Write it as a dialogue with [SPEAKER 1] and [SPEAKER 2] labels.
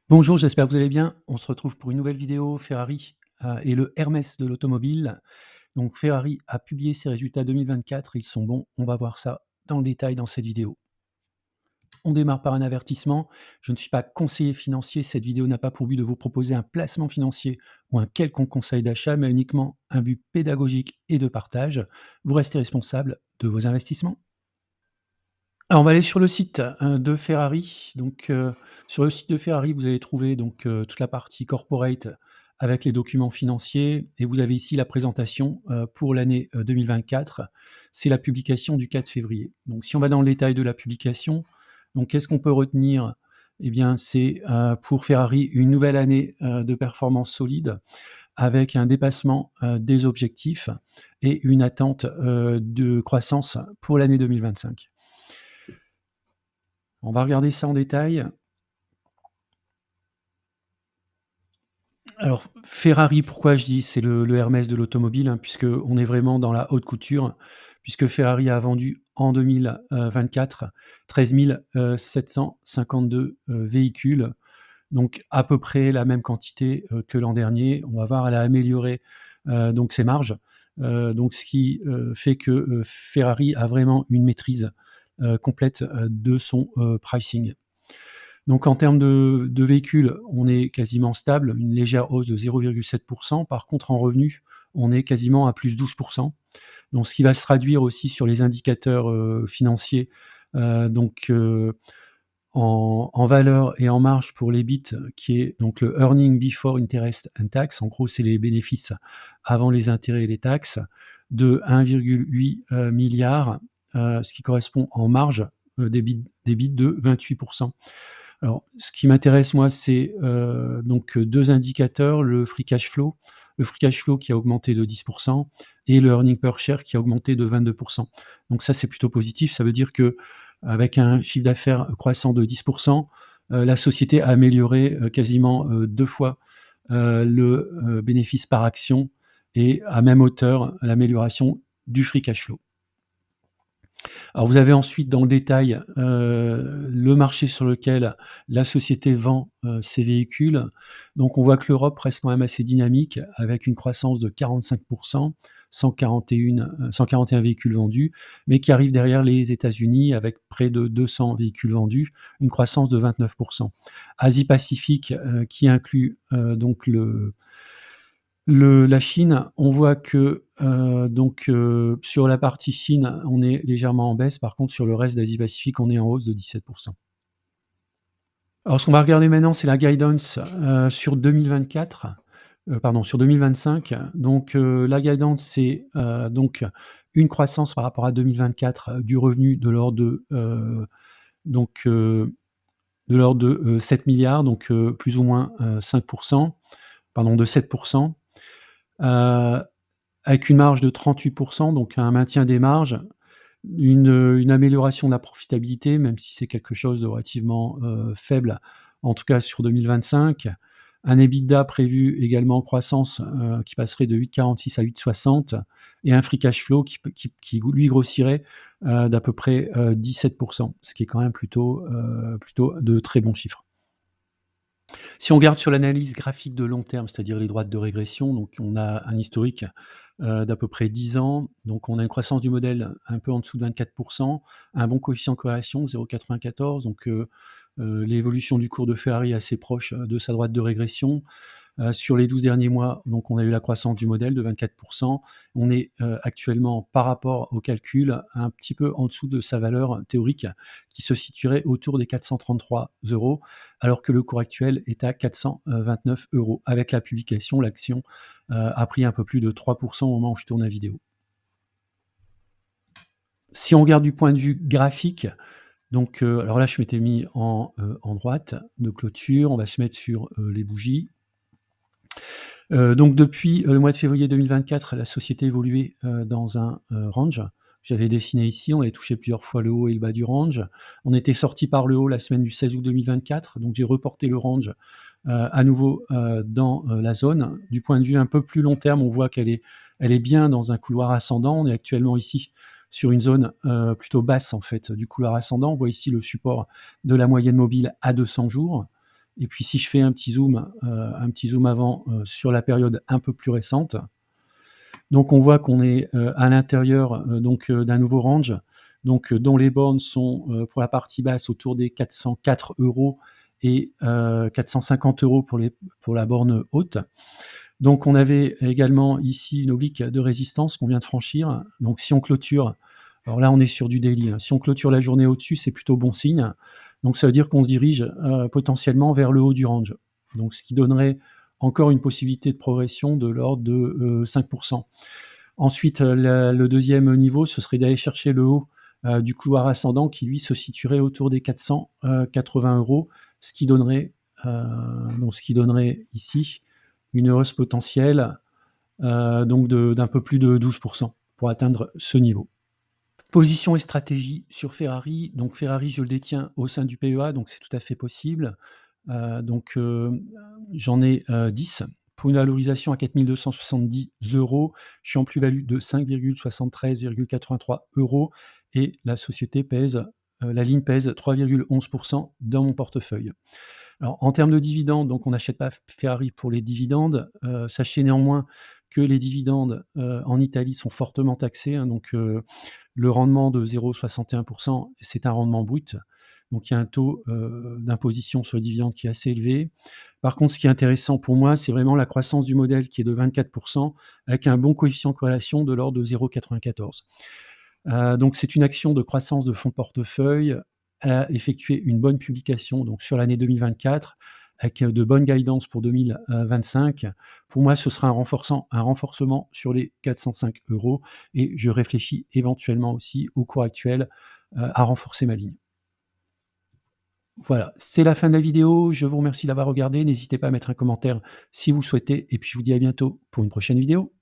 [SPEAKER 1] Bonjour, j'espère que vous allez bien. On se retrouve pour une nouvelle vidéo Ferrari, et le Hermès de l'automobile. Donc Ferrari a publié ses résultats 2024, ils sont bons, on va voir ça dans le détail dans cette vidéo. On démarre par un avertissement, je ne suis pas conseiller financier, cette vidéo n'a pas pour but de vous proposer un placement financier ou un quelconque conseil d'achat, mais uniquement un but pédagogique et de partage. Vous restez responsable de vos investissements. Alors on va aller sur le site, de Ferrari. Donc, sur le site de Ferrari, vous allez trouver donc, toute la partie corporate avec les documents financiers et vous avez ici la présentation, pour l'année, 2024. C'est la publication du 4 février. Donc si on va dans le détail de la publication, donc qu'est-ce qu'on peut retenir? Eh bien, c'est, pour Ferrari, une nouvelle année, de performance solide avec un dépassement, des objectifs et une attente, de croissance pour l'année 2025. On va regarder ça en détail. Alors Ferrari, pourquoi je dis c'est le Hermès de l'automobile, hein, puisqu'on est vraiment dans la haute couture, puisque Ferrari a vendu en 2024 13 752 véhicules, donc à peu près la même quantité, que l'an dernier. On va voir, elle a amélioré, donc ses marges, donc ce qui, fait que, Ferrari a vraiment une maîtrise, complète, de son, pricing. Donc en termes de véhicules, on est quasiment stable, une légère hausse de 0,7. Par contre, en revenus, on est quasiment à plus 12. Donc ce qui va se traduire aussi sur les indicateurs, financiers, donc en valeur et en marge pour l'EBIT, qui est donc le earning before interest and tax. En gros, c'est les bénéfices avant les intérêts et les taxes de 1,8 milliard, ce qui correspond en marge, d'EBIT de 28. Alors, ce qui m'intéresse moi, c'est, donc 2 indicateurs, le free cash flow. Le free cash flow qui a augmenté de 10 et le earning per share qui a augmenté de 22. Donc ça, c'est plutôt positif. Ça veut dire qu'avec un chiffre d'affaires croissant de 10, la société a amélioré, quasiment, 2 fois, le, bénéfice par action et à même hauteur l'amélioration du free cash flow. Alors vous avez ensuite dans le détail, le marché sur lequel la société vend, ses véhicules. Donc on voit que l'Europe reste quand même assez dynamique avec une croissance de 45 141 véhicules vendus, mais qui arrive derrière les États-Unis avec près de 200 véhicules vendus, une croissance de 29. Asie-Pacifique, qui inclut, donc la Chine, on voit que, sur la partie Chine, on est légèrement en baisse. Par contre, sur le reste d'Asie-Pacifique, on est en hausse de 17. Alors ce qu'on va regarder maintenant, c'est la guidance, sur 2024, pardon, sur 2025. Donc, la guidance, c'est, donc une croissance par rapport à 2024, du revenu de l'ordre donc, de l'ordre de, 7 000 000 000, donc, plus ou moins, 5 pardon, de 7 heu, avec une marge de 38, donc un maintien des marges, une amélioration de la profitabilité, même si c'est quelque chose de relativement, faible, en tout cas sur 2025. Un EBITDA prévu également en croissance, qui passerait de 8,46 à 8,60 et un free cash flow qui lui grossirait, d'à peu près, 17, ce qui est quand même plutôt de très bons chiffres. Si on regarde sur l'analyse graphique de long terme, c'est-à-dire les droites de régression, donc on a un historique, d'à peu près 10 ans. Donc on a une croissance du modèle un peu en dessous de 24, un bon coefficient de corrélation 0,94. Donc l'évolution du cours de Ferrari est assez proche, de sa droite de régression. Sur les 12 derniers mois, donc on a eu la croissance du modèle de 24. On est, actuellement, par rapport au calcul, un petit peu en dessous de sa valeur théorique qui se situerait autour des 433 €, alors que le cours actuel est à 429 €. Avec la publication, l'action, a pris un peu plus de 3 au moment où je tourne la vidéo. Si on regarde du point de vue graphique, donc, alors là, je m'étais mis en droite de clôture. On va se mettre sur, les bougies. Donc depuis, le mois de février 2024, la société évoluait, dans un, range. J'avais dessiné ici, on avait touché plusieurs fois le haut et le bas du range. On était sorti par le haut la semaine du 16 août 2024, donc j'ai reporté le range, à nouveau, dans, la zone. Du point de vue un peu plus long terme, on voit elle est bien dans un couloir ascendant. On est actuellement ici sur une zone, plutôt basse en fait, du couloir ascendant. On voit ici le support de la moyenne mobile à 200 jours. Et puis si je fais un petit zoom avant, sur la période un peu plus récente, donc on voit qu'on est, à l'intérieur, d'un nouveau range, dont les bornes sont, pour la partie basse autour des 404 € et 450 € pour la borne haute. Donc on avait également ici une oblique de résistance qu'on vient de franchir. Donc si on clôture, alors là on est sur du daily, hein, si on clôture la journée au-dessus, c'est plutôt bon signe. Donc ça veut dire qu'on se dirige, potentiellement vers le haut du range. Donc ce qui donnerait encore une possibilité de progression de l'ordre de, 5. Ensuite, le deuxième niveau, ce serait d'aller chercher le haut, du couloir ascendant qui lui se situerait autour des 480 €, ce qui donnerait, ici une hausse potentielle, d'un peu plus de 12 pour atteindre ce niveau. Position et stratégie sur Ferrari. Donc Ferrari, je le détiens au sein du PEA, donc c'est tout à fait possible. J'en ai, 10 pour une valorisation à 4 270 €. Je suis en plus-value de 5,73,83 € et la société pèse, la ligne pèse 3,11 dans mon portefeuille. Alors en termes de dividendes, donc on n'achète pas Ferrari pour les dividendes. Sachez néanmoins que les dividendes, en Italie sont fortement taxés, hein, le rendement de 0,61 c'est un rendement brut. Donc il y a un taux, d'imposition sur les dividendes qui est assez élevé. Par contre, ce qui est intéressant pour moi, c'est vraiment la croissance du modèle qui est de 24 avec un bon coefficient de corrélation de l'ordre de 0,94. Donc c'est une action de croissance de fonds de portefeuille, a effectué une bonne publication donc sur l'année 2024 avec, de bonnes guidances pour 2025. Pour moi, ce sera un renforcement sur les 405 € et je réfléchis éventuellement aussi au cours actuel, à renforcer ma ligne. Voilà, c'est la fin de la vidéo. Je vous remercie d'avoir regardé. N'hésitez pas à mettre un commentaire si vous le souhaitez et puis je vous dis à bientôt pour une prochaine vidéo.